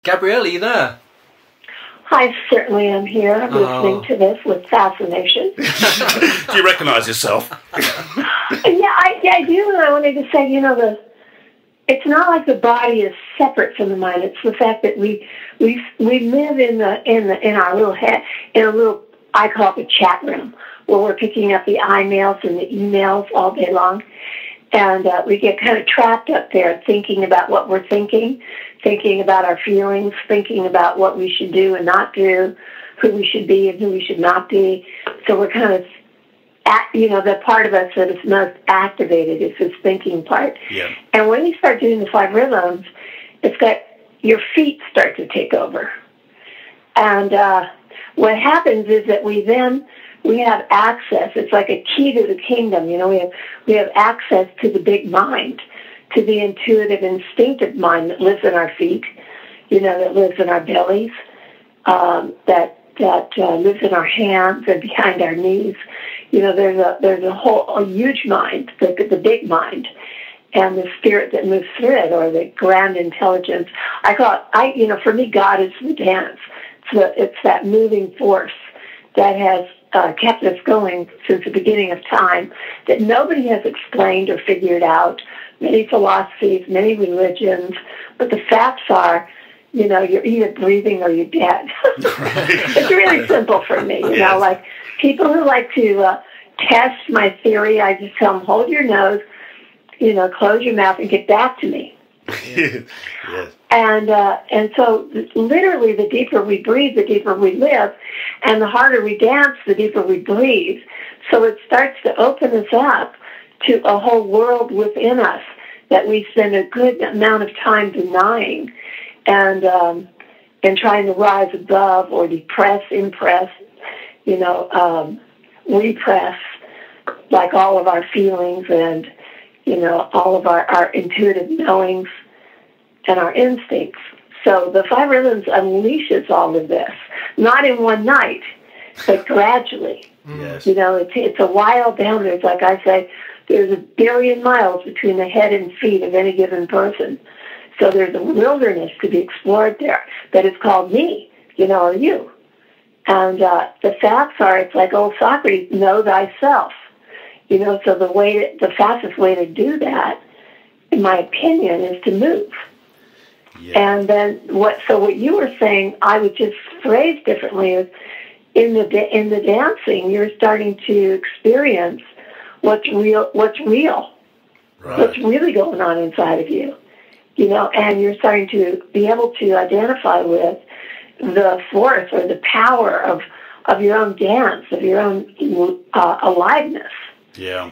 Gabrielle, are you there? I certainly am here, listening to this with fascination. Do you recognise yourself? Yeah, I do, and I wanted to say, it's not like the body is separate from the mind. It's the fact that we live in our little head, in a little, I call it the chat room, where we're picking up the iMails and the emails all day long. And we get kind of trapped up there thinking about what we're thinking about our feelings, thinking about what we should do and not do, who we should be and who we should not be. So we're kind of, the part of us that is most activated is this thinking part. Yeah. And when you start doing the 5 rhythms, it's that your feet start to take over. And what happens is that we have access. It's like a key to the kingdom. We have access to the big mind, to the intuitive, instinctive mind that lives in our feet, that lives in our bellies, that lives in our hands and behind our knees. There's a huge mind, the big mind, and the spirit that moves through it, or the grand intelligence. I call it. For me, God is the dance. It's that moving force that has kept us going since the beginning of time, that nobody has explained or figured out. Many philosophies, many religions, but the facts are, you're either breathing or you're dead. It's really simple for me, Yes. Like people who like to test my theory, I just tell them, hold your nose, close your mouth and get back to me. Yes. And so literally the deeper we breathe, the deeper we live, and the harder we dance, the deeper we breathe. So it starts to open us up to a whole world within us that we spend a good amount of time denying and trying to rise above or depress, impress, repress, like all of our feelings and, all of our intuitive knowings and our instincts. So the 5 rhythms unleashes all of this, not in one night, but gradually. Yes. It's a while down. There's, like I say, there's 1 billion miles between the head and feet of any given person. So there's a wilderness to be explored there that is called me, or you. And the facts are, it's like old Socrates, know thyself. So the fastest way to do that, in my opinion, is to move. Yeah. And then what you were saying, I would just phrase differently, is in the dancing, you're starting to experience what's real, right. What's really going on inside of you, and you're starting to be able to identify with the force or the power of your own dance, of your own aliveness. Yeah.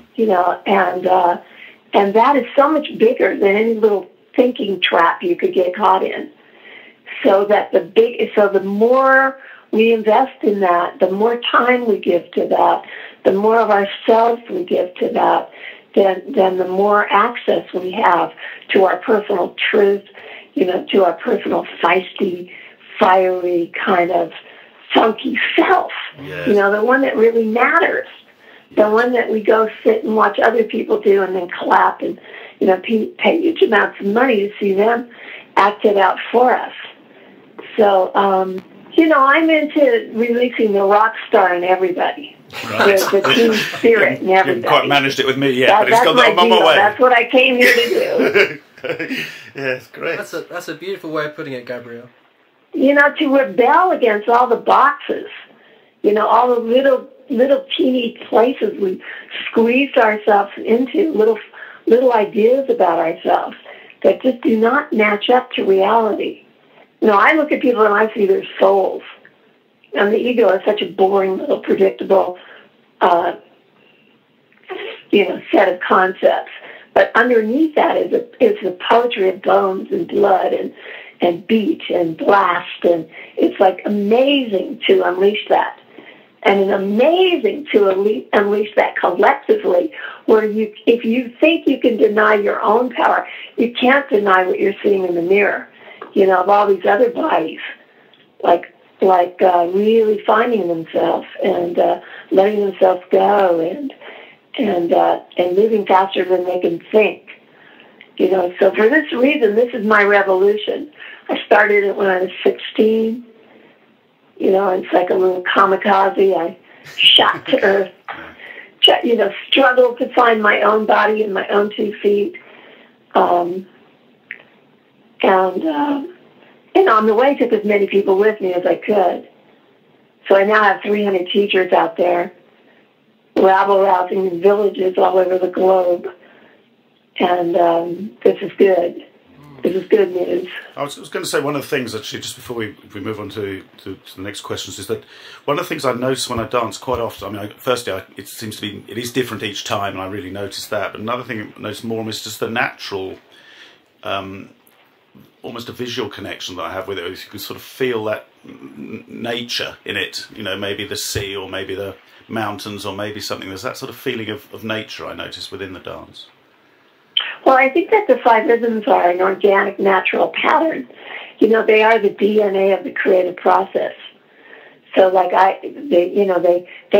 And that is so much bigger than any little thinking trap you could get caught in. So the more we invest in that, the more time we give to that, the more of ourselves we give to that, then the more access we have to our personal truth, to our personal feisty, fiery kind of funky self. Yes. The one that really matters, the one that we go sit and watch other people do and then clap and pay huge amounts of money to see them act it out for us. So, I'm into releasing the rock star in everybody, right. the team spirit in everybody. You haven't quite managed it with me yet, but it's got my that on my way. That's what I came here to do. Yes, great. That's a beautiful way of putting it, Gabrielle. To rebel against all the boxes, all the little teeny places we squeezed ourselves into, little ideas about ourselves that just do not match up to reality. I look at people and I see their souls. And the ego is such a boring, little predictable, set of concepts. But underneath that is the poetry of bones and blood and beat and blast. And it's like amazing to unleash that. And it's amazing to unleash that collectively, where if you think you can deny your own power, you can't deny what you're seeing in the mirror, of all these other bodies, like really finding themselves and letting themselves go and moving faster than they can think. You know, so for this reason, this is my revolution. I started it when I was 16. You know, it's like a little kamikaze. I shot to earth, you know, struggled to find my own body and my own 2 feet. And on the way, took as many people with me as I could. So I now have 300 teachers out there, rabble-rousing in villages all over the globe. And this is good. This is good news. I was going to say one of the things, actually, just before we move on to the next questions, is that one of the things I notice when I dance quite often, I mean, firstly, it seems to be, it is different each time, and I really notice that. But another thing I notice more is just the natural, almost a visual connection that I have with it. You can sort of feel that nature in it, you know, maybe the sea or maybe the mountains or maybe something. There's that sort of feeling of nature I notice within the dance. Well, I think that the 5 rhythms are an organic, natural pattern. You know, they are the DNA of the creative process. So, like they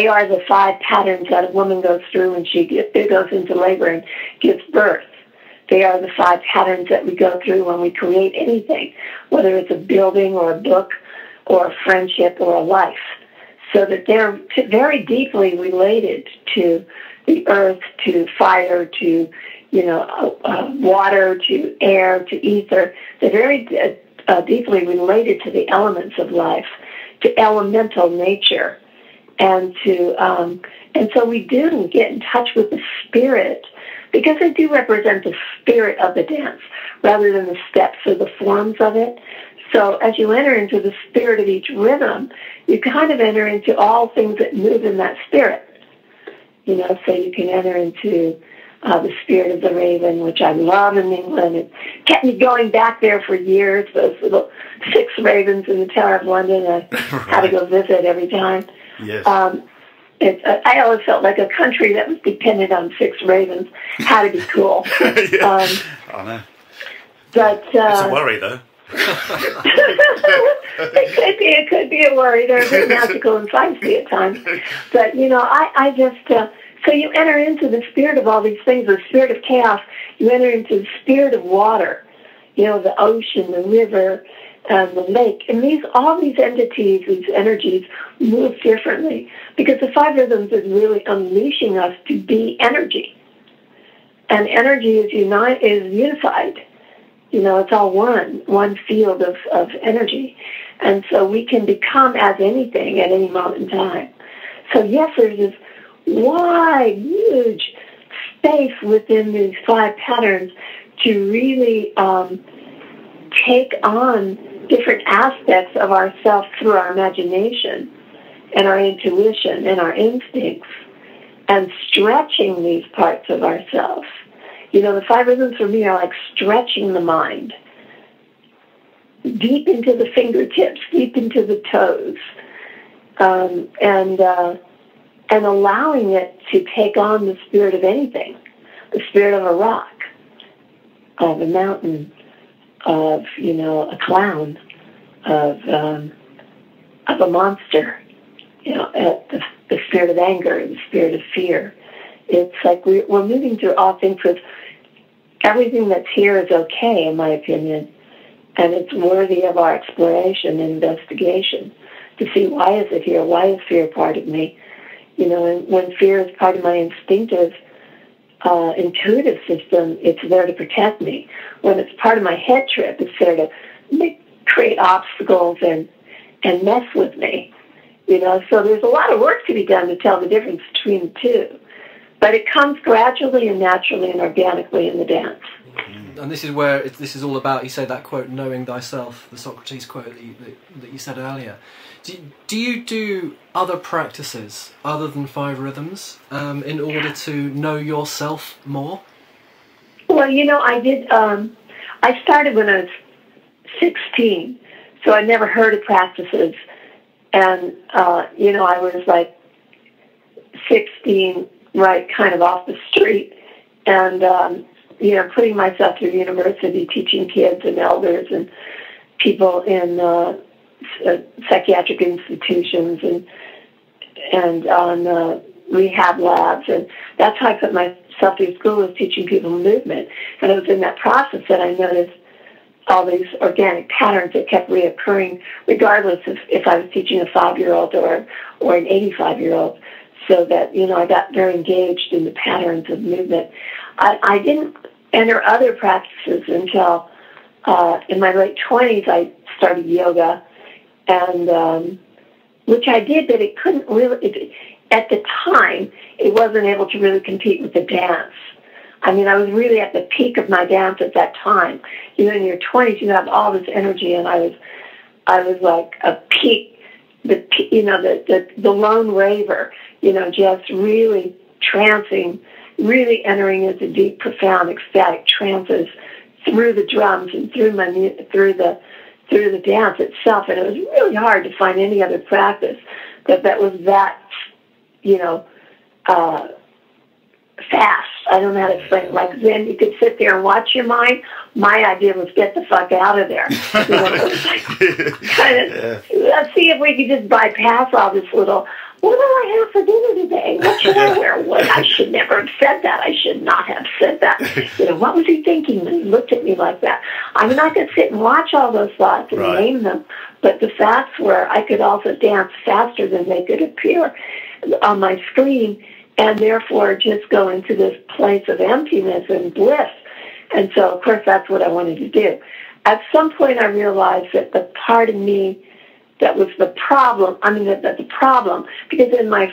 are the 5 patterns that a woman goes through when she goes into labor and gives birth. They are the 5 patterns that we go through when we create anything, whether it's a building or a book or a friendship or a life. So that they're very deeply related to the earth, to fire, to water, to air, to ether. They're very deeply related to the elements of life, to elemental nature, and so we do get in touch with the spirit, because they do represent the spirit of the dance rather than the steps or the forms of it. So as you enter into the spirit of each rhythm, you kind of enter into all things that move in that spirit. You know, so you can enter into the spirit of the raven, which I love in England. It kept me going back there for years. Those little 6 ravens in the Tower of London, I had to go visit every time. Yes. I always felt like a country that was dependent on 6 ravens had to be cool. Yeah. I know. But it's a worry, though. It could be a worry. They're a bit magical and feisty at times. But, you know, I just... so you enter into the spirit of all these things, the spirit of chaos. You enter into the spirit of water, you know, the ocean, the river, and the lake. And all these entities, these energies, move differently, because the 5 rhythms is really unleashing us to be energy. And energy is unified. You know, it's all one field of energy. And so we can become as anything at any moment in time. So yes, there's this wide, huge space within these 5 patterns to really take on different aspects of ourselves through our imagination and our intuition and our instincts, and stretching these parts of ourselves. You know, the 5 rhythms for me are like stretching the mind deep into the fingertips, deep into the toes, and allowing it to take on the spirit of anything, the spirit of a rock, of a mountain, of, you know, a clown, of a monster, you know, the spirit of anger, the spirit of fear. It's like we're moving through all things with everything that's here is okay, in my opinion, and it's worthy of our exploration and investigation to see, why is it here? Why is fear part of me? You know, and when fear is part of my instinctive, intuitive system, it's there to protect me. When it's part of my head trip, it's there to create obstacles and mess with me. You know, so there's a lot of work to be done to tell the difference between the two. But it comes gradually and naturally and organically in the dance. And this is where this is all about, you say that quote, knowing thyself, the Socrates quote that you said earlier. Do you do other practices other than 5 rhythms in order to know yourself more? Well, you know, I did. I started when I was 16, so I never heard of practices. And, you know, I was like 16, right, kind of off the street, and, you know, putting myself through university, teaching kids and elders and people in psychiatric institutions and on rehab labs, and that's how I put myself through school, was teaching people movement. And it was in that process that I noticed all these organic patterns that kept reoccurring, regardless of if I was teaching a 5-year-old or an 85-year-old. So that, you know, I got very engaged in the patterns of movement. I didn't enter other practices until in my late 20s. I started yoga, and which I did, but it couldn't really. At the time, it wasn't able to really compete with the dance. I mean, I was really at the peak of my dance at that time. You know, in your 20s, you have all this energy, and I was like a peak, the lone raver, you know, just really trancing, really entering into deep, profound, ecstatic trances through the drums and through the dance itself. And it was really hard to find any other practice that was that, you know, fast. I don't know how to explain it. Like Zen, you could sit there and watch your mind. My idea was get the fuck out of there. You know, it was like, kind of, let's see if we could just bypass all this little, what do I have for dinner today? What should I wear? What? I should never have said that. I should not have said that. You know, what was he thinking when he looked at me like that? I'm not going to sit and watch all those thoughts and name them, but the facts were I could also dance faster than they could appear on my screen, and therefore just go into this place of emptiness and bliss. And so, of course, that's what I wanted to do. At some point, I realized that the part of me that was the problem, the problem, because in my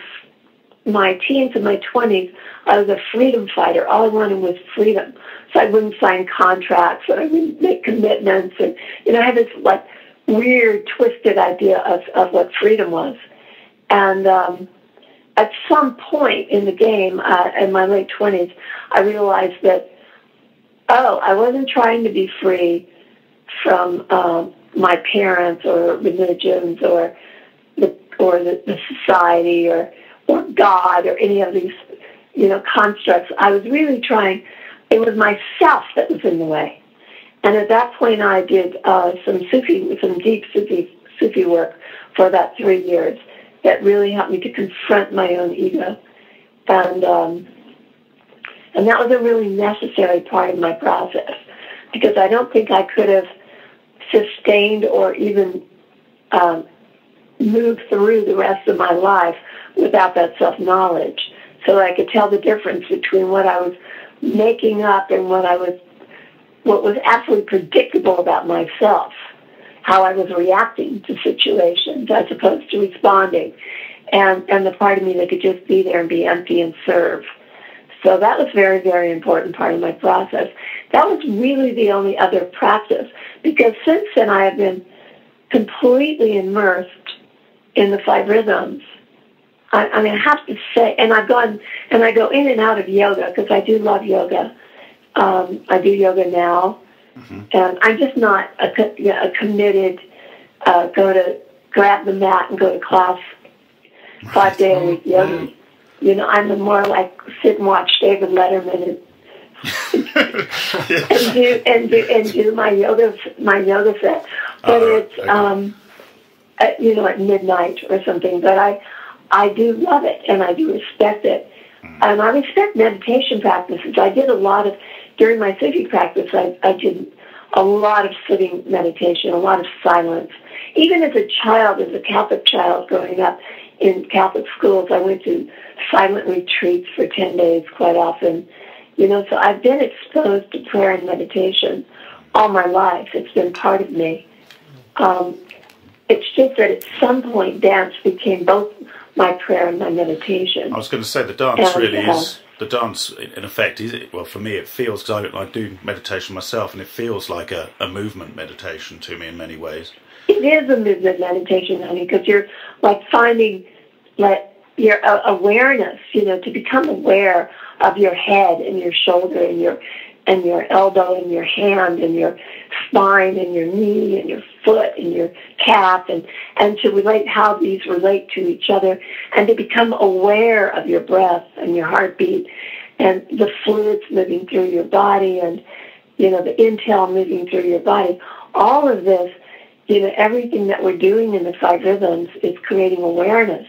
teens and my 20s, I was a freedom fighter. All I wanted was freedom. So I wouldn't sign contracts, and I wouldn't make commitments. And, you know, I had this, like, weird, twisted idea of what freedom was. And at some point in the game, in my late 20s, I realized that, I wasn't trying to be free from my parents or religions or the society or God or any of these, you know, constructs. I was really trying. It was myself that was in the way. And at that point, I did some deep Sufi work for about 3 years that really helped me to confront my own ego, and that was a really necessary part of my process, because I don't think I could have sustained or even moved through the rest of my life without that self-knowledge, so that I could tell the difference between what I was making up and what was absolutely predictable about myself, how I was reacting to situations as opposed to responding, and the part of me that could just be there and be empty and serve. So that was a very, very important part of my process. That was really the only other practice, because since then I have been completely immersed in the 5 rhythms. I mean, I have to say, and I go in and out of yoga, because I do love yoga. I do yoga now, and I'm just not a committed, grab the mat and go to class 5 day a week yoga. You know, I'm more like sit and watch David Letterman and do my yoga set. But it's you know, at midnight or something. But I do love it, and I do respect it. And I respect meditation practices. I did a lot of, during my Sufi practice, I did a lot of sitting meditation, a lot of silence. Even as a child, as a Catholic child growing up in Catholic schools, I went to silent retreats for 10 days quite often. You know, so I've been exposed to prayer and meditation all my life. It's been part of me. It's just that at some point, dance became both my prayer and my meditation. I was going to say the dance is, the dance in effect, is it? Well, for me it feels, because I do meditation myself, and it feels like a movement meditation to me in many ways. It is a movement meditation, honey, because you're like finding your awareness, you know, to become aware of your head and your shoulder and your elbow and your hand and your spine and your knee and your foot and your calf, and to relate how these relate to each other, and to become aware of your breath and your heartbeat and the fluids moving through your body, and, you know, the intel moving through your body. All of this, you know, everything that we're doing in the 5 rhythms is creating awareness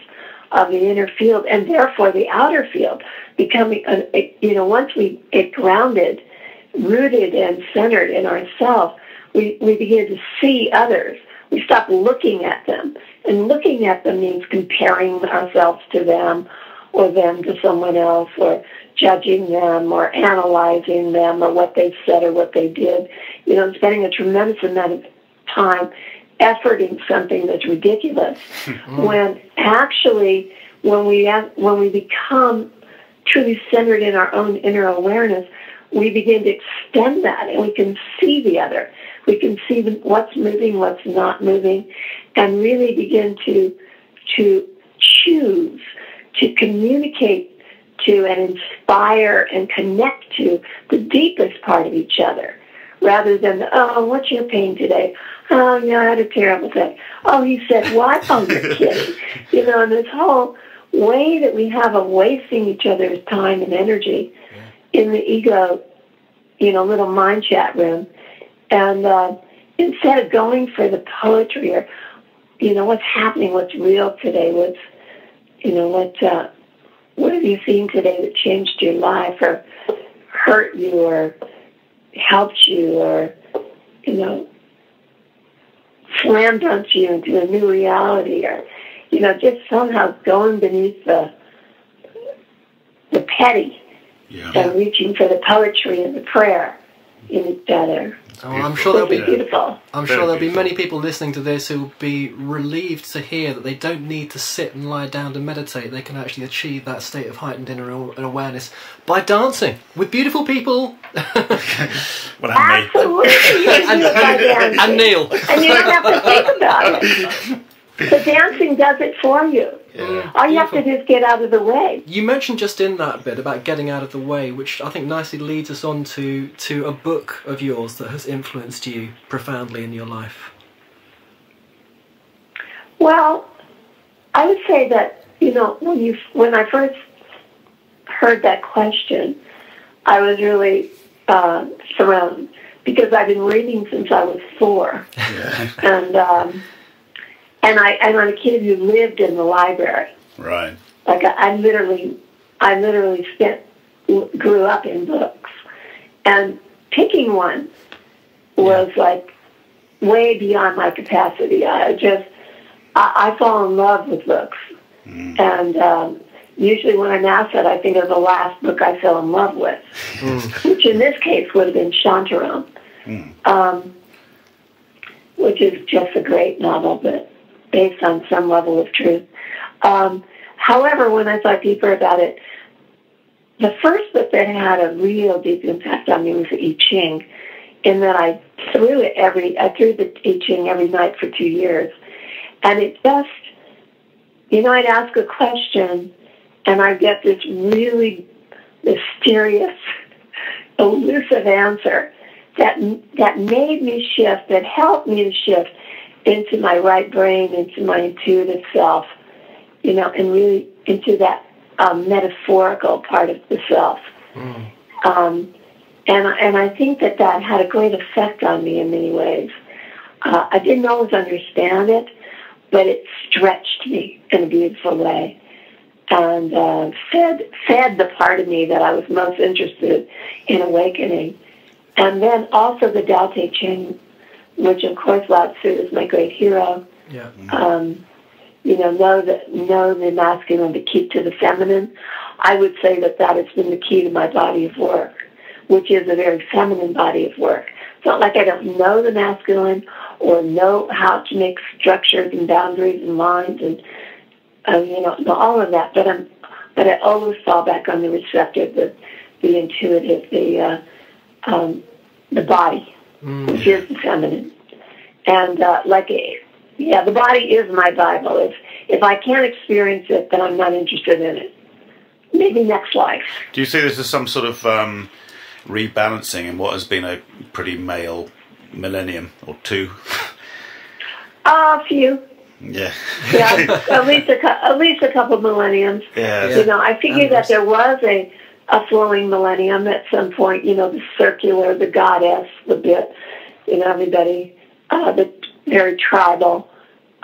of the inner field, and therefore the outer field, becoming, once we get grounded, rooted and centered in ourselves, we begin to see others. We stop looking at them. And looking at them means comparing ourselves to them or them to someone else or judging them or analyzing them or what they said or what they did. Spending a tremendous amount of time efforting something that's ridiculous. When actually, when we become truly centered in our own inner awareness, we begin to extend that, and we can see the other. We can see what's moving, what's not moving, and really begin to choose to communicate to and inspire and connect to the deepest part of each other, rather than, oh, what's your pain today? Oh, yeah, I had a terrible day. Oh, he said what? Oh, you're kidding. And this whole way that we have of wasting each other's time and energy in the ego, little mind chat room. And instead of going for the poetry or, what's happening, what's real today, what have you seen today that changed your life or hurt you or helped you or, slam dunked you into a new reality or, just somehow going beneath the petty and reaching for the poetry and the prayer in each other. Oh, I'm sure there'll be beautiful. I'm sure there'll be many people listening to this who will be relieved to hear that they don't need to sit and lie down to meditate. They can actually achieve that state of heightened inner awareness by dancing with beautiful people. Well, absolutely, and Neil. And you don't have to think about it. The dancing does it for you. Yeah. All you have to do is get out of the way. You mentioned just in that bit about getting out of the way, which I think nicely leads us on to a book of yours that has influenced you profoundly in your life. Well, I would say that, when I first heard that question, I was really thrown, because I've been reading since I was 4. Yeah. And I'm a kid who lived in the library. Right. Like I literally grew up in books, and picking one was like way beyond my capacity. I fall in love with books, and usually when I'm asked that, I think of the last book I fell in love with, which in this case would have been Shantaram, which is just a great novel, but based on some level of truth. However, when I thought deeper about it, the first book that had a real deep impact on me was the I Ching, in that I threw the I Ching every night for 2 years. And it just, I'd ask a question, and I'd get this really mysterious, elusive answer that made me shift, that helped me to shift into my right brain, into my intuitive self, and really into that metaphorical part of the self. And I think that had a great effect on me in many ways. I didn't always understand it, but it stretched me in a beautiful way and fed the part of me that I was most interested in awakening. And then also the Tao Te Ching, which of course Lao Tzu is my great hero. Yeah. Know the masculine, but keep to the feminine. I would say that has been the key to my body of work, which is a very feminine body of work. It's not like I don't know the masculine or know how to make structures and boundaries and lines and all of that, but I always fall back on the receptive, the intuitive, the body, which is the feminine. And the body is my Bible. If I can't experience it, then I'm not interested in it. Maybe next life. Do you see this as some sort of rebalancing in what has been a pretty male millennium or two? A few. Yeah. Yeah, at least a couple millenniums. Yeah. I figured that there was a flowing millennium at some point. The circular, the goddess, the bit. Everybody, the very tribal.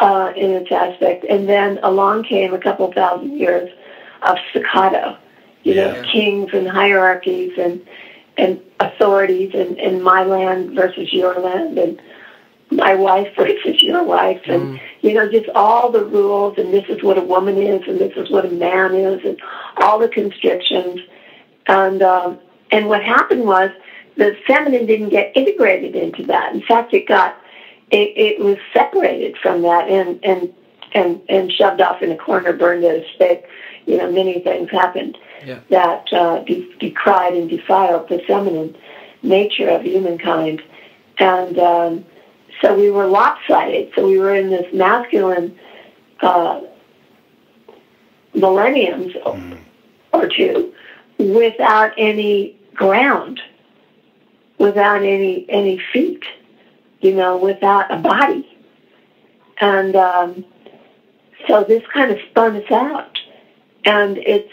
in its aspect. And then along came a couple thousand years of staccato, kings and hierarchies and authorities and my land versus your land and my wife versus your wife and, just all the rules and this is what a woman is and this is what a man is and all the constrictions. And what happened was the feminine didn't get integrated into that. In fact, it was separated from that and shoved off in a corner, burned at a stake. Many things happened that decried and defiled the feminine nature of humankind. And so we were lopsided. So we were in this masculine millenniums or two without any ground, without any feet, without a body. And so this kind of spun us out. And it's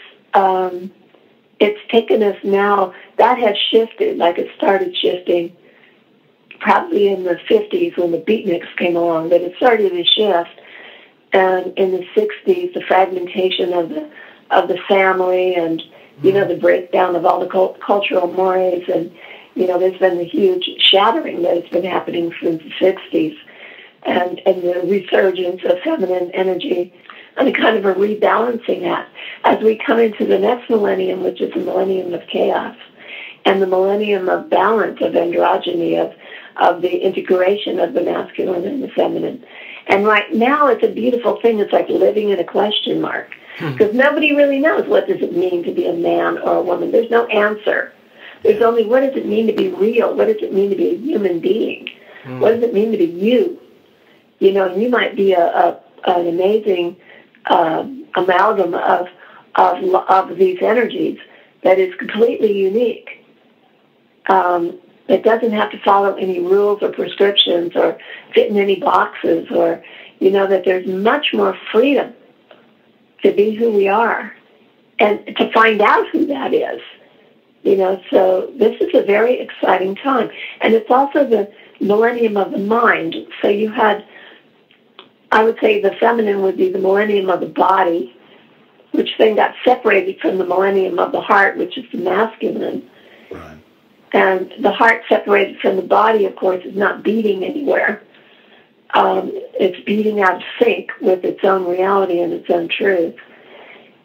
taken us now, that has shifted, like it started shifting probably in the 50s when the beatniks came along, but it started to shift. And in the 60s, the fragmentation of the family and, the breakdown of all the cultural mores. And, there's been the huge shattering that has been happening since the 60s and the resurgence of feminine energy and a kind of a rebalancing act as we come into the next millennium, which is the millennium of chaos and the millennium of balance, of androgyny, of the integration of the masculine and the feminine. And right now it's a beautiful thing. It's like living in a question mark because nobody really knows what does it mean to be a man or a woman. There's no answer. There's only what does it mean to be real? What does it mean to be a human being? What does it mean to be you? You might be an amazing amalgam of these energies that is completely unique. It doesn't have to follow any rules or prescriptions or fit in any boxes or, that there's much more freedom to be who we are and to find out who that is. So this is a very exciting time. And it's also the millennium of the mind. So you had, I would say the feminine would be the millennium of the body, which then got separated from the millennium of the heart, which is the masculine. Right. And the heart separated from the body, of course, is not beating anywhere. It's beating out of sync with its own reality and its own truth.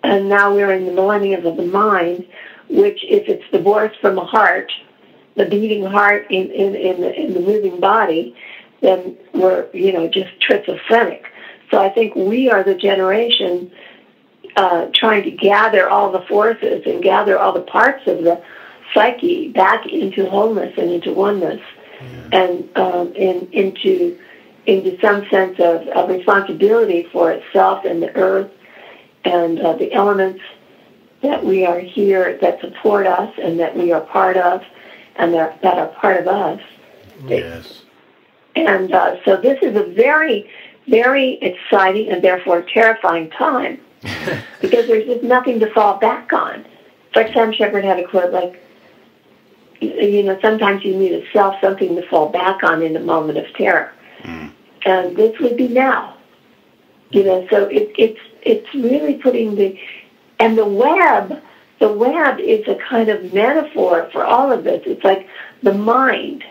And now we're in the millennium of the mind, which if it's divorced from the heart, the beating heart in the moving body, then we're, just schizophrenic. So I think we are the generation trying to gather all the forces and gather all the parts of the psyche back into wholeness and into oneness and into some sense of responsibility for itself and the earth and the elements that we are here that support us and that we are part of and that are part of us. Yes. And so this is a very, very exciting and therefore terrifying time because there's just nothing to fall back on. It's like Sam Shepard had a quote like, sometimes you need something to fall back on in a moment of terror. And this would be now. So it's really putting the web is a kind of metaphor for all of this. It's like the mind,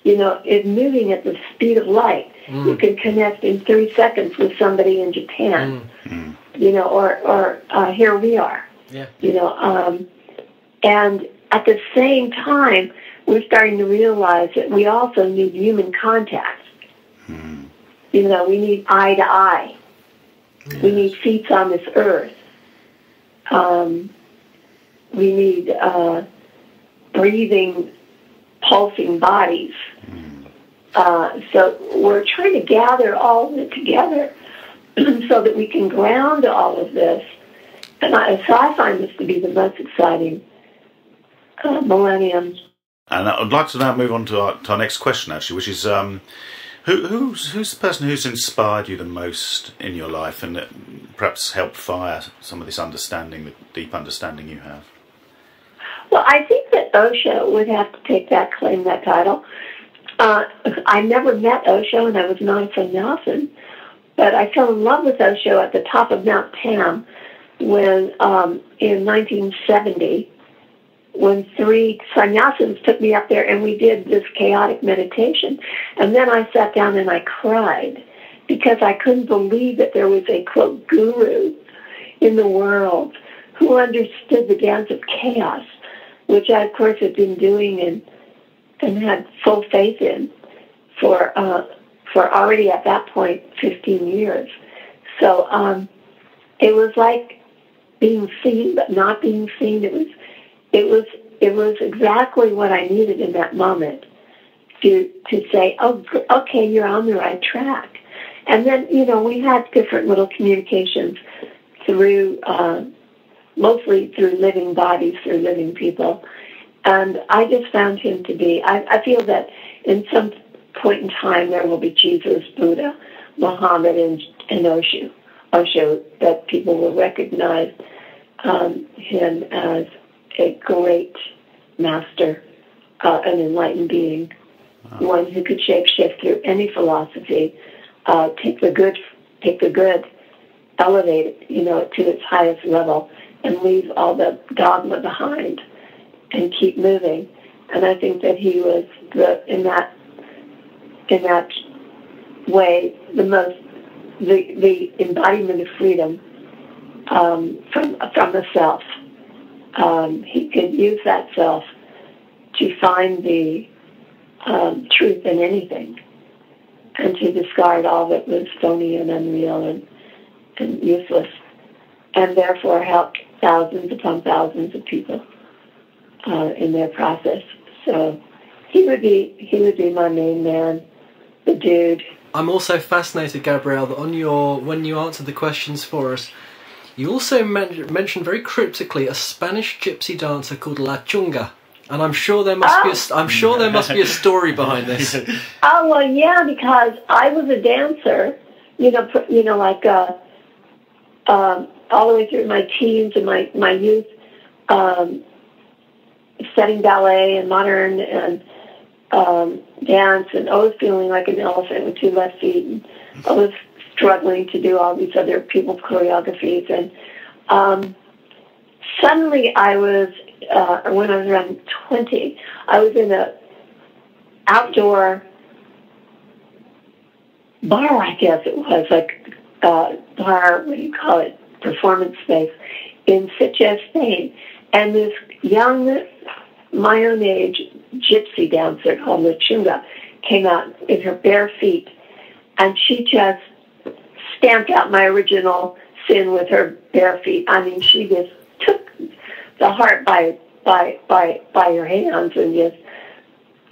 is moving at the speed of light. You can connect in 3 seconds with somebody in Japan, or here we are, and at the same time, we're starting to realize that we also need human contact. We need eye to eye. Yes. We need feet on this earth. We need breathing, pulsing bodies. So we're trying to gather all of it together so that we can ground all of this. And so I find this to be the most exciting millennium. And I'd like to now move on to our next question, actually, which is who's the person who's inspired you the most in your life and that perhaps helped fire some of this understanding, the deep understanding you have? Well, I think that Osho would have to claim that title. I never met Osho, and I was not a sannyasins, But I fell in love with Osho at the top of Mount Tam when, in 1970, when 3 sannyasins took me up there and we did this chaotic meditation. And then I sat down and I cried because I couldn't believe that there was a, quote, guru in the world who understood the dance of chaos, which I, of course, had been doing and had full faith in for already at that point 15 years. So it was like being seen but not being seen. It was exactly what I needed in that moment to say, oh, okay, you're on the right track. And then, we had different little communications through, mostly through living bodies, through living people. And I just found him to be, I feel that in some point in time there will be Jesus, Buddha, Muhammad, and Osho, that people will recognize him as a great master, an enlightened being, one who could shape-shift through any philosophy, take the good, elevate it, to its highest level, and leave all the dogma behind and keep moving. And I think that he was in that way the embodiment of freedom from the self. He could use that self to find the truth in anything and to discard all that was phony and unreal and useless, and therefore help thousands upon thousands of people in their process. So he would be my main man, the dude. I'm also fascinated, Gabrielle, that when you answered the questions for us, you also mentioned very cryptically a Spanish gypsy dancer called La Chunga, and I'm sure there must be a story behind this. Oh well, yeah, because I was a dancer, like all the way through my teens and my youth, studying ballet and modern and dance, and always feeling like an elephant with 2 left feet, and always struggling to do all these other people's choreographies. And suddenly I was, when I was around 20, I was in a outdoor bar, I guess it was, like bar, what do you call it, performance space, in Sitges, Spain. And this young, my own age, gypsy dancer called La Chunga came out in her bare feet, and she just stamped out my original sin with her bare feet. I mean, she just took the heart by her hands and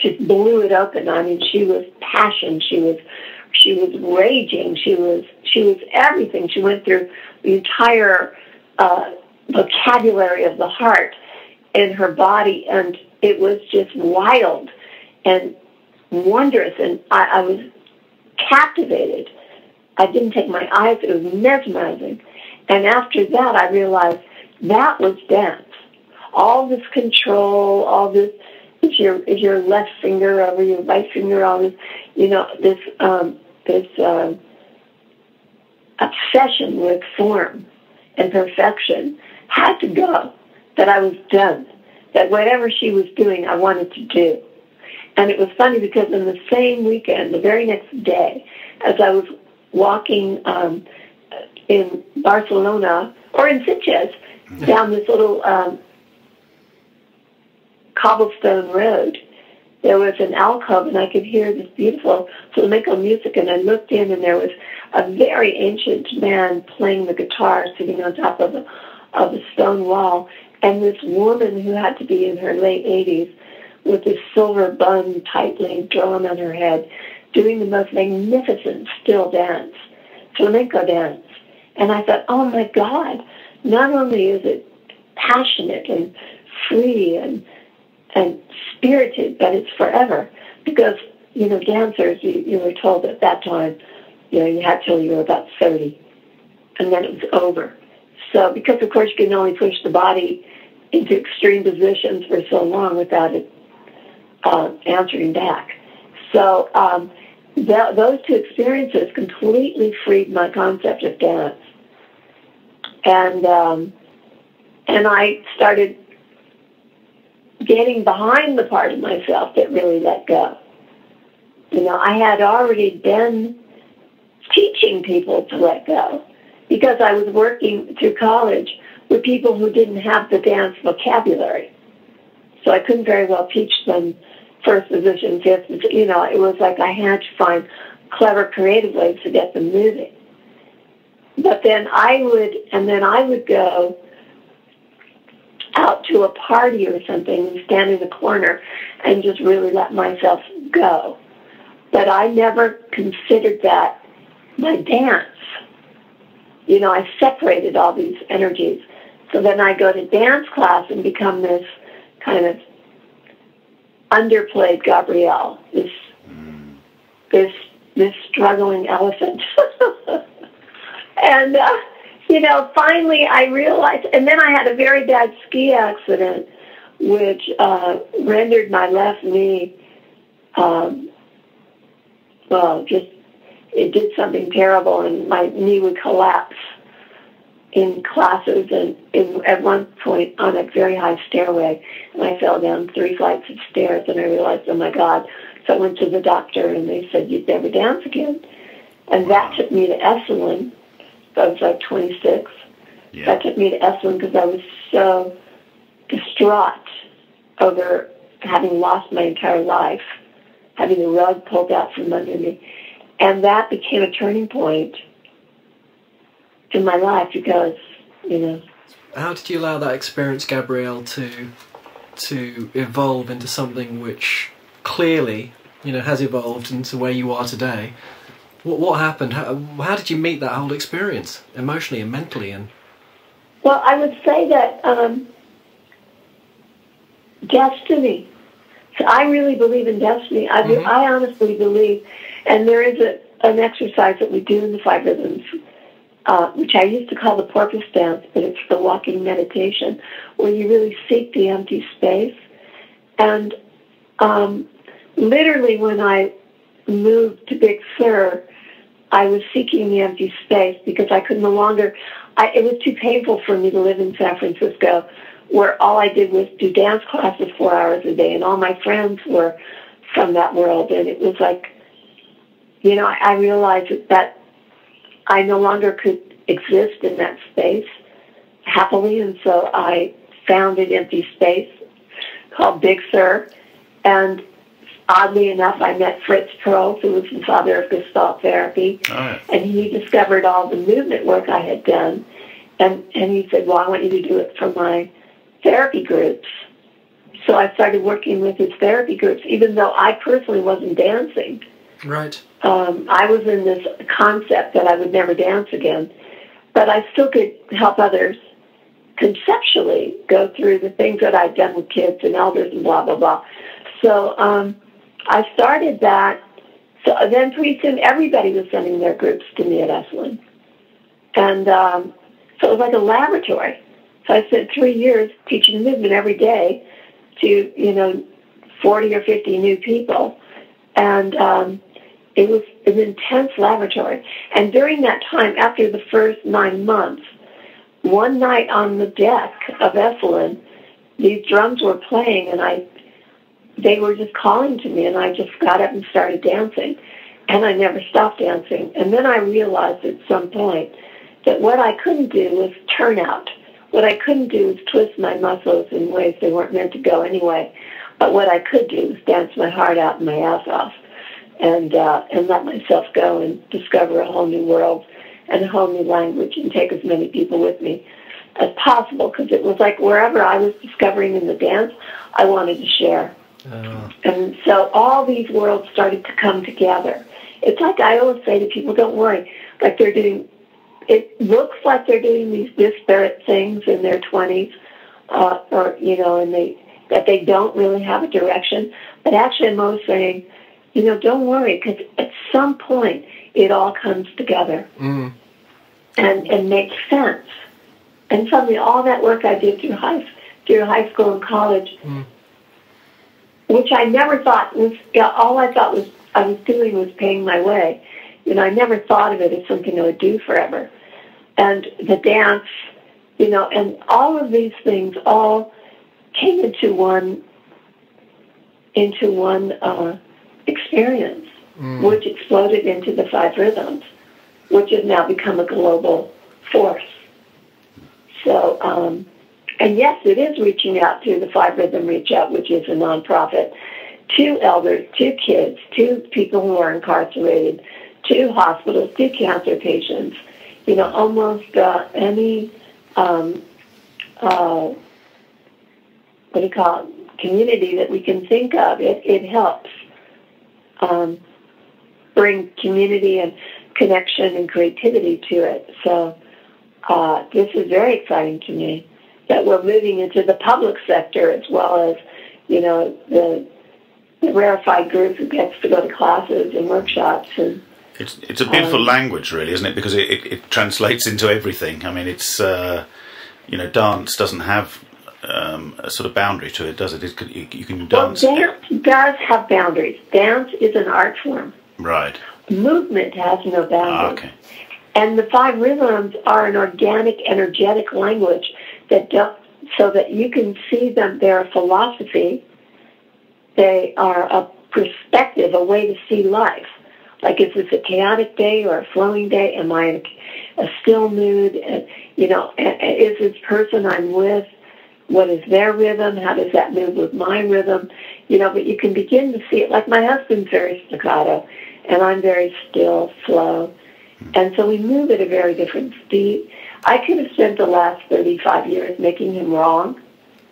just blew it open. I mean, she was passion. She was raging. She was everything. She went through the entire vocabulary of the heart in her body, and it was just wild and wondrous, and I was captivated. I didn't take my eyes. It was mesmerizing. And after that, I realized that was dance. All this control, all this is your left finger over your right finger, all this, this obsession with form and perfection had to go. That I was done. That whatever she was doing, I wanted to do. And it was funny because in the same weekend, the very next day, as I was walking in Barcelona or in Sitges down this little cobblestone road, there was an alcove, and I could hear this beautiful flamenco music, and I looked in, and there was a very ancient man playing the guitar sitting on top of a stone wall, and this woman who had to be in her late 80s with this silver bun tightly drawn on her head, doing the most magnificent still dance, flamenco dance. And I thought, oh my God, not only is it passionate and free and spirited, but it's forever. Because, dancers, you were told at that time, you had till you were about 30, and then it was over. So, because of course you can only push the body into extreme positions for so long without it answering back. So those two experiences completely freed my concept of dance. And I started getting behind the part of myself that really let go. You know, I had already been teaching people to let go because I was working through college with people who didn't have the dance vocabulary. So I couldn't very well teach them first position, fifth position. You know, it was like I had to find clever, creative ways to get them moving. But then I would go out to a party or something and stand in the corner and just really let myself go. But I never considered that my dance. You know, I separated all these energies. So then I go to dance class and become this kind of underplayed Gabrielle, this struggling elephant. And, you know, finally I realized, and then I had a very bad ski accident, which rendered my left knee, it did something terrible, and my knee would collapse in classes, and at one point on a very high stairway, and I fell down 3 flights of stairs, and I realized, oh my God. So I went to the doctor, and they said, you'd never dance again. And that took me to Esalen. I was like 26. Yeah. That took me to Esalen because I was so distraught over having lost my entire life, having the rug pulled out from under me. And that became a turning point in my life because, you know. How did you allow that experience, Gabrielle, to evolve into something which clearly, you know, has evolved into where you are today? What happened? How did you meet that whole experience, emotionally and mentally? And well, I would say that destiny. So I really believe in destiny. I honestly believe, and there is an exercise that we do in the 5 rhythms, which I used to call the porpoise dance, but it's the walking meditation, where you really seek the empty space. And literally when I moved to Big Sur, I was seeking the empty space because I could no longer, it was too painful for me to live in San Francisco, where all I did was do dance classes 4 hours a day, and all my friends were from that world. And it was like, you know, I realized that I no longer could exist in that space happily, and so I found an empty space called Big Sur. And oddly enough, I met Fritz Perls, who was the father of Gestalt therapy, and he discovered all the movement work I had done, and he said, well, I want you to do it for my therapy groups. So I started working with his therapy groups, even though I personally wasn't dancing. Right. I was in this concept that I would never dance again, but I still could help others conceptually go through the things that I'd done with kids and elders and blah, blah, blah. So I started that. So then pretty soon everybody was sending their groups to me at Esalen. And so it was like a laboratory. So I spent 3 years teaching movement every day to, you know, 40 or 50 new people. And it was an intense laboratory. And during that time, after the first 9 months, one night on the deck of Esalen, these drums were playing, and they were just calling to me, and I just got up and started dancing. And I never stopped dancing. And then I realized at some point that what I couldn't do was turn out. What I couldn't do was twist my muscles in ways they weren't meant to go anyway. But what I could do was dance my heart out and my ass off and let myself go and discover a whole new world and a whole new language and take as many people with me as possible, because it was like wherever I was discovering in the dance, I wanted to share. And so all these worlds started to come together. It's like I always say to people, don't worry, like they're doing, it looks like they're doing these disparate things in their 20s, or, you know, and that they don't really have a direction. But actually I'm always saying, you know, don't worry, because at some point it all comes together and makes sense. And suddenly all that work I did through high school and college, which I never thought was, all I thought was I was doing was paying my way. I never thought of it as something I would do forever. And the dance, and all of these things all came into one experience, which exploded into the 5 rhythms, which has now become a global force. So, and yes, it is reaching out to the 5 Rhythm Reach Out, which is a nonprofit, to elders, to kids, to people who are incarcerated, to hospitals, to cancer patients, almost any, community that we can think of. It helps bring community and connection and creativity to it. So this is very exciting to me that we're moving into the public sector as well as, the rarefied group who gets to go to classes and workshops. And it's a beautiful language, really, isn't it? Because it translates into everything. I mean, it's dance doesn't have a sort of boundary to it, does it? You can dance. Well, dance does have boundaries. Dance is an art form. Right. Movement has no boundaries. Okay. And the 5 rhythms are an organic, energetic language so that you can see them. They're a philosophy. They are a perspective, a way to see life. Like, is this a chaotic day or a flowing day? Am I in a still mood? Is this person I'm with, what is their rhythm? How does that move with my rhythm? But you can begin to see it. Like, my husband's very staccato, and I'm very still, slow. And so we move at a very different speed. I could have spent the last 35 years making him wrong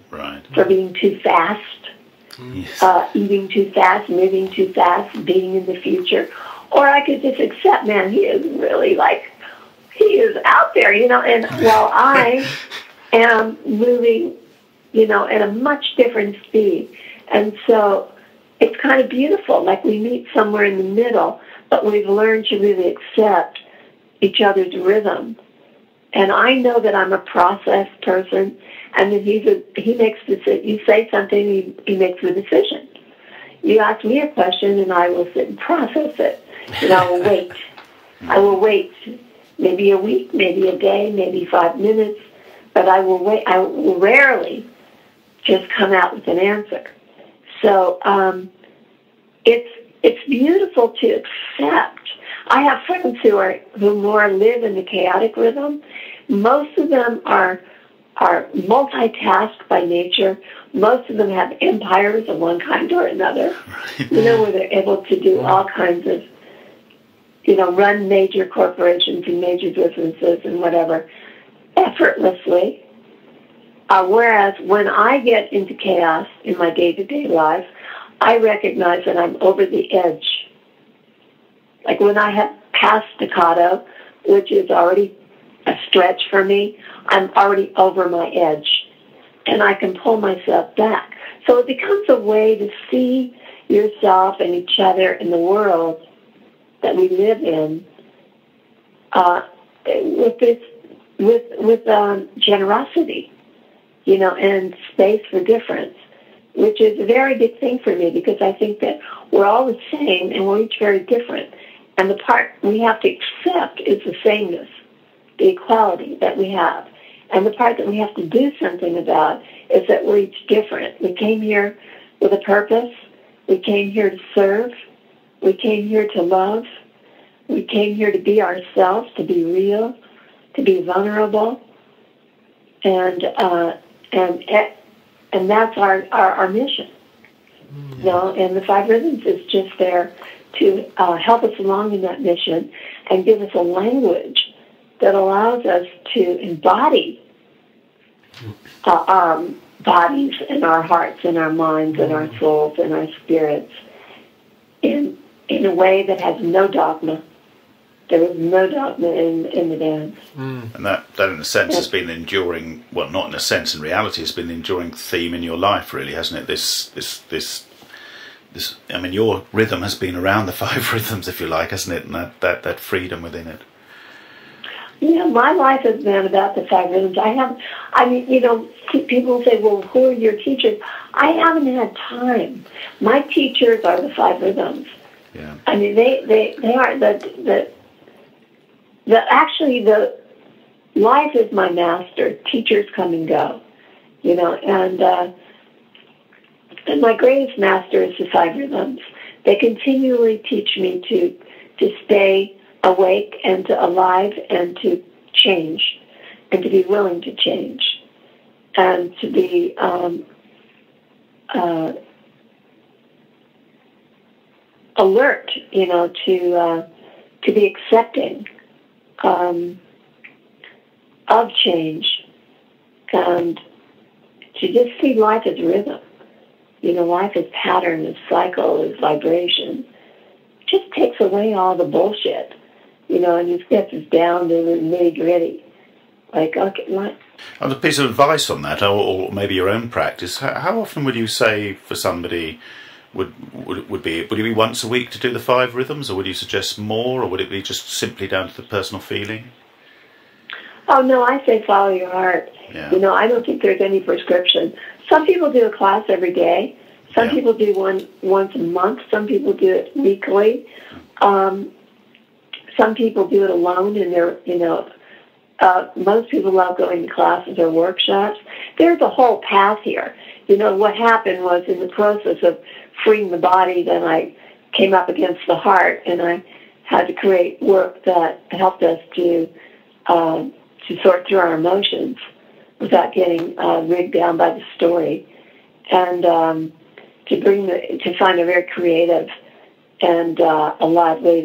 for being too fast, eating too fast, moving too fast, being in the future. Or I could just accept, man, he is really he is out there, and while I am moving, at a much different speed. And so it's kind of beautiful, like we meet somewhere in the middle, but we've learned to really accept each other's rhythm. And I know that I'm a process person, and that he makes decisions. You say something, he makes the decision. You ask me a question, and I will sit and process it. And I will wait. I will wait maybe a week, maybe a day, maybe 5 minutes, but I will wait. I will rarely just come out with an answer. So it's beautiful to accept. I have friends who more live in the chaotic rhythm. Most of them are multitask by nature. Most of them have empires of one kind or another, where they're able to do all kinds of, run major corporations and major businesses and whatever effortlessly. Whereas when I get into chaos in my day-to-day life, I recognize that I'm over the edge. Like when I have past staccato, which is already a stretch for me, I'm already over my edge. And I can pull myself back. So it becomes a way to see yourself and each other in the world that we live in with generosity, and space for difference, which is a very big thing for me because I think that we're all the same and we're each very different. And the part we have to accept is the sameness, the equality that we have. And the part that we have to do something about is that we're each different. We came here with a purpose. We came here to serve. We came here to love. We came here to be ourselves, to be real, to be vulnerable. And that's our mission. And the 5 rhythms is just there to help us along in that mission and give us a language that allows us to embody our bodies and our hearts and our minds and our souls and our spirits in a way that has no dogma. There is no dogma in the dance. And that in a sense has been the enduring, well, not in a sense, in reality, has been the enduring theme in your life, really, hasn't it? This I mean, your rhythm has been around the 5 rhythms, if you like, hasn't it? And that freedom within it. My life has been about the 5 rhythms. People say, well, who are your teachers? I haven't had time. My teachers are the 5 rhythms. Yeah. I mean, they are the actually the life is my master. Teachers come and go, you know, and my greatest master is the five rhythms. They continually teach me to stay awake and to alive and to change and to be willing to change and to be alert, you know, to be accepting of change and to just see life as rhythm. You know, life is pattern, is cycle, is vibration. It just takes away all the bullshit, you know, and just gets us down to the nitty-gritty. Like, okay, what? And a piece of advice on that, or maybe your own practice, how often would you say for somebody would it be once a week to do the five rhythms, or would you suggest more, or would it be just simply down to the personal feeling? Oh, no, I say follow your heart. Yeah. You know, I don't think there's any prescription. Some people do a class every day. Some people do one once a month. Some people do it weekly. Some people do it alone, and they're, you know, most people love going to classes or workshops. There's a whole path here. You know, what happened was in the process of freeing the body, then I came up against the heart, and I had to create work that helped us to sort through our emotions without getting rigged down by the story, and to find a very creative and alive way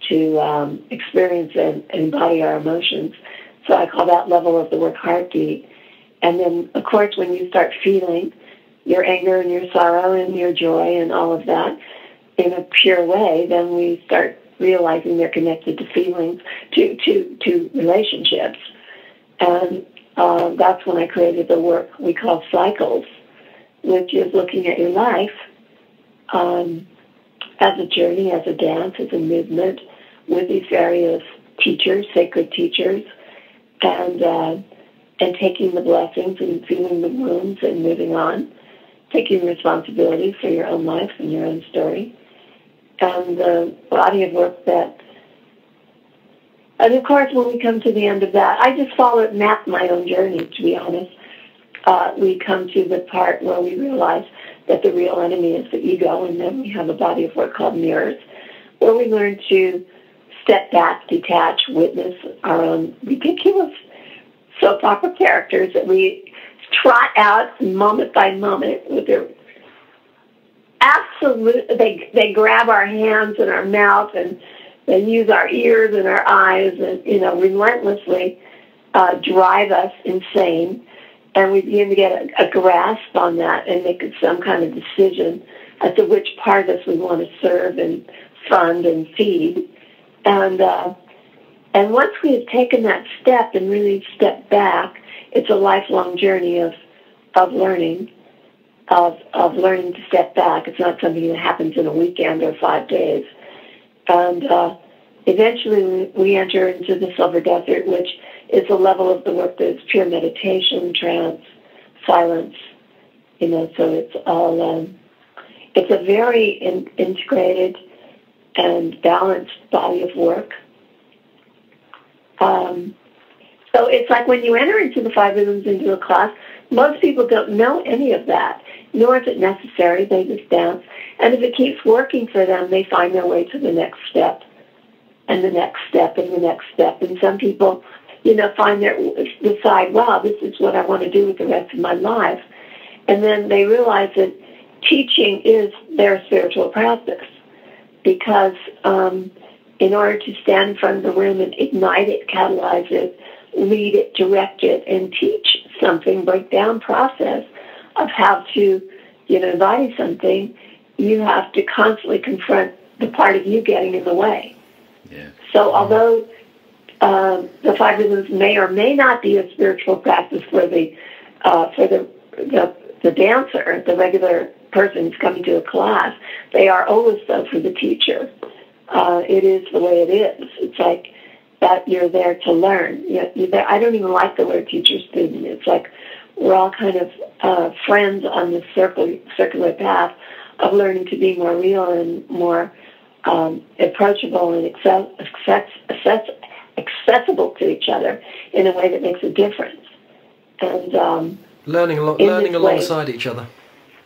to experience and embody our emotions. So I call that level of the work heartbeat. And then, of course, when you start feeling your anger and your sorrow and your joy and all of that in a pure way, then we start realizing they're connected to feelings, to relationships. And that's when I created the work we call cycles, which is looking at your life as a journey, as a dance, as a movement, with these various teachers, sacred teachers, and taking the blessings and feeling the wounds and moving on, taking responsibility for your own life and your own story, and the body of work that. And of course, when we come to the end of that, I just map my own journey, to be honest. We come to the part where we realize that the real enemy is the ego, and then we have a body of work called mirrors, where we learn to step back, detach, witness our own ridiculous soap opera characters that we trot out moment by moment with their absolute, they grab our hands and our mouth, and they use our ears and our eyes and, you know, relentlessly drive us insane. And we begin to get a grasp on that and make some kind of decision as to which part of us we want to serve and fund and feed. And once we have taken that step and really stepped back, it's a lifelong journey of learning, of learning to step back. It's not something that happens in a weekend or 5 days. And eventually we enter into the silver desert, which is a level of the work that is pure meditation, trance, silence. You know, so it's all, it's a very integrated and balanced body of work. So it's like when you enter into the five rhythms into a class, most people don't know any of that, nor is it necessary. They just dance. And if it keeps working for them, they find their way to the next step and the next step and the next step. And some people, you know, decide, wow, this is what I want to do with the rest of my life. And then they realize that teaching is their spiritual practice, because in order to stand in front of the room and ignite it, catalyze it, lead it, direct it, and teach something, breakdown process of how to, you know, embody something, you have to constantly confront the part of you getting in the way. Yeah. So although the five rhythms may or may not be a spiritual practice for the dancer, the regular person who's coming to a class, they are always so for the teacher. It is the way it is. It's like that you're there to learn. I don't even like the word teacher-student. It's like we're all kind of friends on this circular path learning to be more real and more approachable and accessible to each other in a way that makes a difference. And learning alongside each other.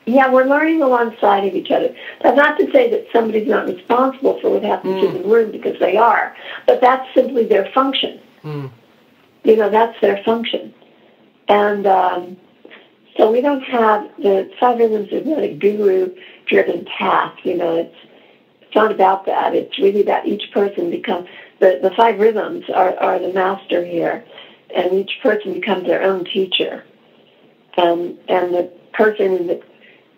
Yeah, we're learning alongside of each other. That's not to say that somebody's not responsible for what happens in the room, because they are, but that's simply their function. You know, that's their function. And so we don't have, the 5 rhythms is not a guru-driven path. You know, it's not about that. It's really about each person the 5 rhythms are the master here, and each person becomes their own teacher. And the person in the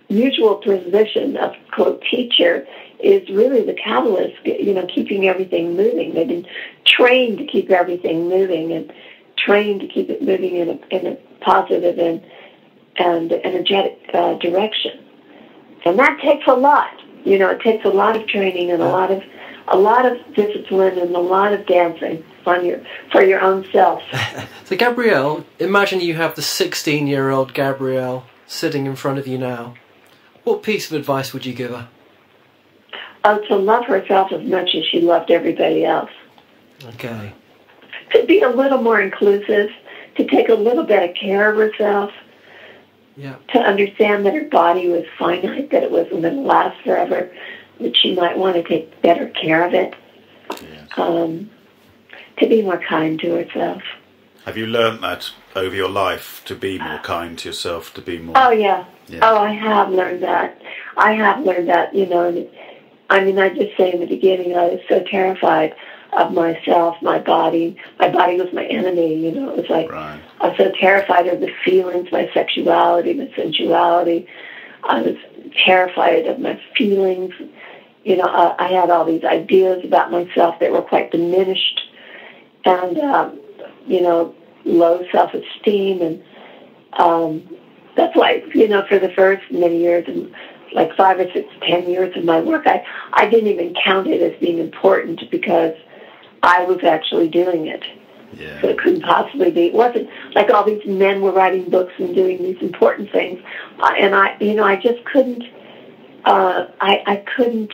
usual position of, quote, teacher is really the catalyst, you know, keeping everything moving. They've been trained to keep everything moving and trained to keep it moving in a positive and energetic direction. And that takes a lot. You know, it takes a lot of training and a lot of discipline and a lot of dancing for your own self. So Gabrielle, imagine you have the 16-year-old Gabrielle sitting in front of you now. What piece of advice would you give her? Oh, to love herself as much as she loved everybody else. Okay. To be a little more inclusive, to take a little better care of herself, yeah. To understand that her body was finite, that it wasn't going to last forever, that she might want to take better care of it, yes. To be more kind to herself. Have you learned that over your life, to be more kind to yourself, to be more... Oh, yeah. Oh, I have learned that. You know. And I mean, I just say in the beginning, I was so terrified of myself, my body. My body was my enemy, you know. It was like, right. I was so terrified of the feelings, my sexuality, my sensuality. I was terrified of my feelings. You know, I had all these ideas about myself that were quite diminished. And, you know, low self-esteem. And that's why, you know, for the first many years, and like 5 or 6, 10 years of my work, I didn't even count it as being important, because I was actually doing it. Yeah. So it couldn't possibly be. It wasn't like all these men were writing books and doing these important things. And I, you know, I just couldn't, I couldn't,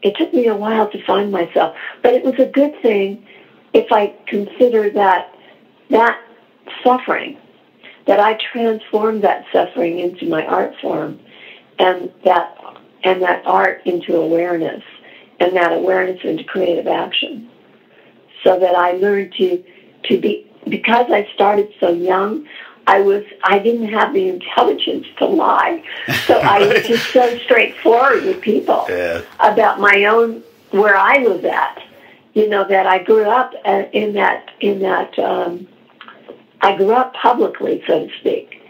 it took me a while to find myself. But it was a good thing if I consider that suffering, that I transformed that suffering into my art form, and that art into awareness, and that awareness into creative action. So that I learned to be, because I started so young, I didn't have the intelligence to lie. So I was just so straightforward with people about my own, where I was at. You know, that I grew up I grew up publicly, so to speak,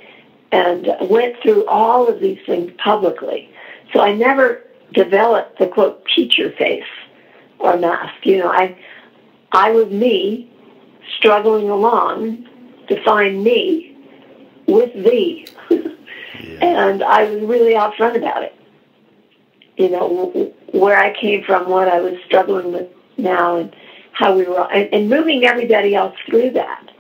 and went through all of these things publicly. So I never developed the, quote, teacher face or mask. You know, I was me, struggling along to find me with thee. And I was really out front about it. You know, where I came from, what I was struggling with now, and how we were, and moving everybody else through that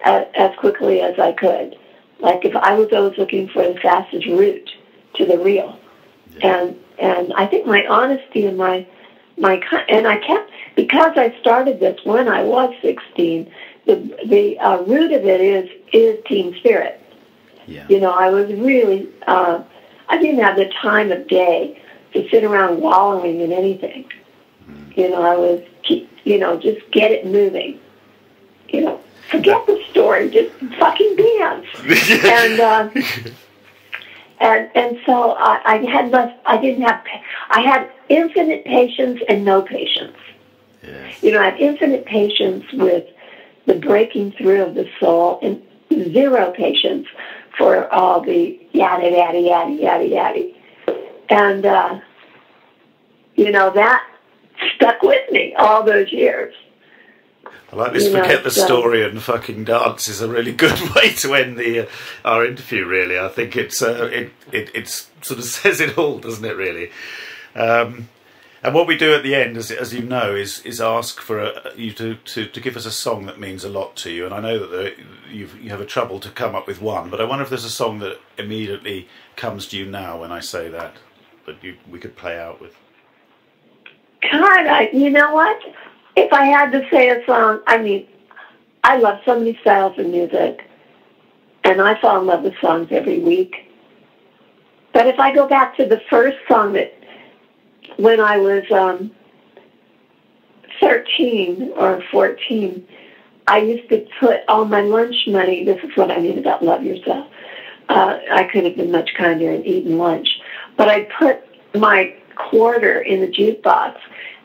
as quickly as I could. Like, if I was always looking for the fastest route to the real. And I think my honesty and and I kept, because I started this when I was 16, the root of it is team spirit. Yeah. You know, I was really, I didn't have the time of day to sit around wallowing in anything. You know, I was, you know, just get it moving. You know, forget the story, just fucking dance. And so I had infinite patience and no patience. Yes. You know, I had infinite patience with the breaking through of the soul, and zero patience for all the yada, yada, yada, yada, yada. And, you know, that stuck with me all those years. I like this. Forget the story and fucking dance is a really good way to end our interview. Really, I think it's sort of says it all, doesn't it? Really. And what we do at the end, as you know, is ask for you to give us a song that means a lot to you. And I know that you have a trouble to come up with one, but I wonder if there's a song that immediately comes to you now when I say that we could play out with. God, you know what? If I had to say a song, I mean, I love so many styles of music, and I fall in love with songs every week. But if I go back to the first song that, when I was 13 or 14, I used to put all my lunch money, this is what I mean about love yourself. I could have been much kinder and eaten lunch. But I'd put my quarter in the jukebox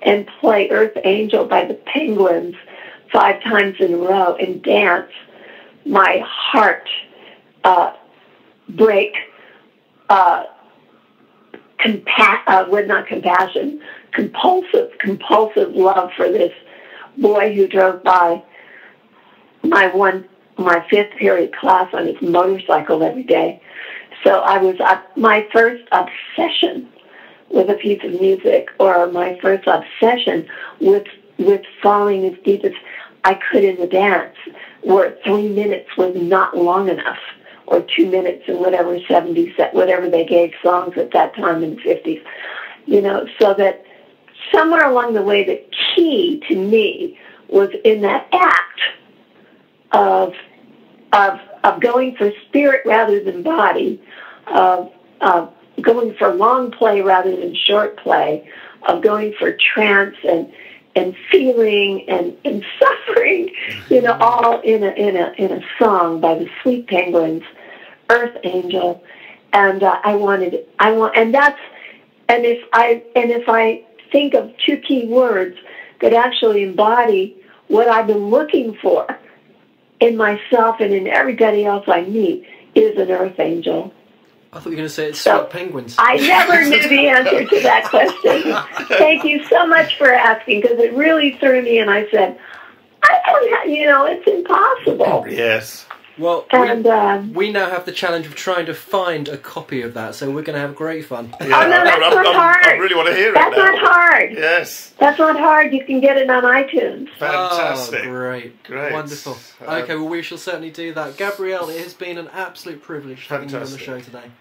and play Earth Angel by the Penguins 5 times in a row and dance my heart break, compulsive love for this boy who drove by my fifth period class on his motorcycle every day. So I was my first obsession with a piece of music, or my first obsession with falling as deep as I could in the dance, where 3 minutes was not long enough, or 2 minutes and whatever 70 set, whatever they gave songs at that time in the 50s, you know, so that somewhere along the way the key to me was in that act of going for spirit rather than body, of going for long play rather than short play, of going for trance and feeling and suffering, you know, all in a song by the Sweet Penguins, Earth Angel, and if I think of 2 key words that actually embody what I've been looking for in myself and in everybody else I meet, is an Earth Angel. I thought you were going to say it's Sweet Penguins. I never knew the answer to that question. Thank you so much for asking, because it really threw me, and I said, I don't have, you know, it's impossible. Yes. Well, and, we now have the challenge of trying to find a copy of that, so we're going to have great fun. Yeah. Oh, no, that's not hard. I really want to hear that's it now. That's not hard. Yes. That's not hard. You can get it on iTunes. Fantastic. Oh, great. Wonderful. Okay, well, we shall certainly do that. Gabrielle, it has been an absolute privilege having you on the show today.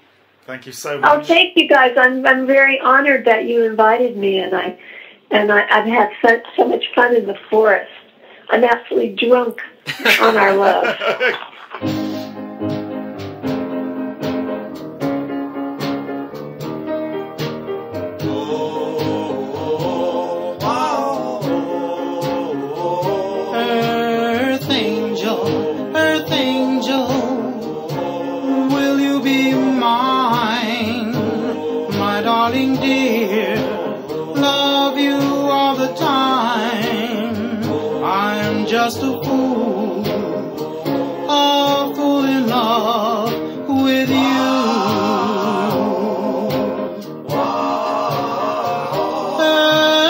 Thank you so much. Oh, thank you guys. I'm very honored that you invited me, and I've had so much fun in the forest. I'm absolutely drunk on our love. Earth angel, will you be mine, my darling dear? Love you all the time. I'm just a fool in love with you.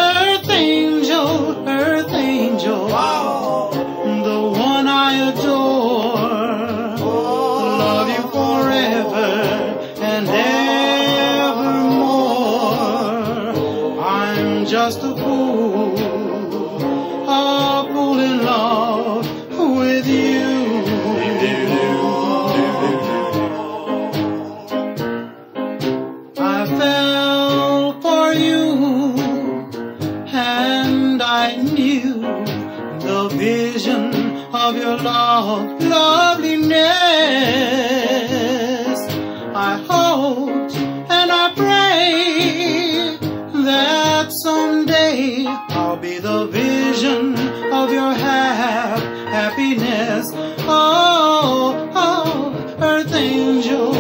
Earth angel, the one I adore. Love you forever and evermore. I'm just a fool in love with you. I fell for you, and I knew the vision of your loveliness. I hoped and I prayed that someday I'll be the vision of your happiness. Oh, Earth Angel,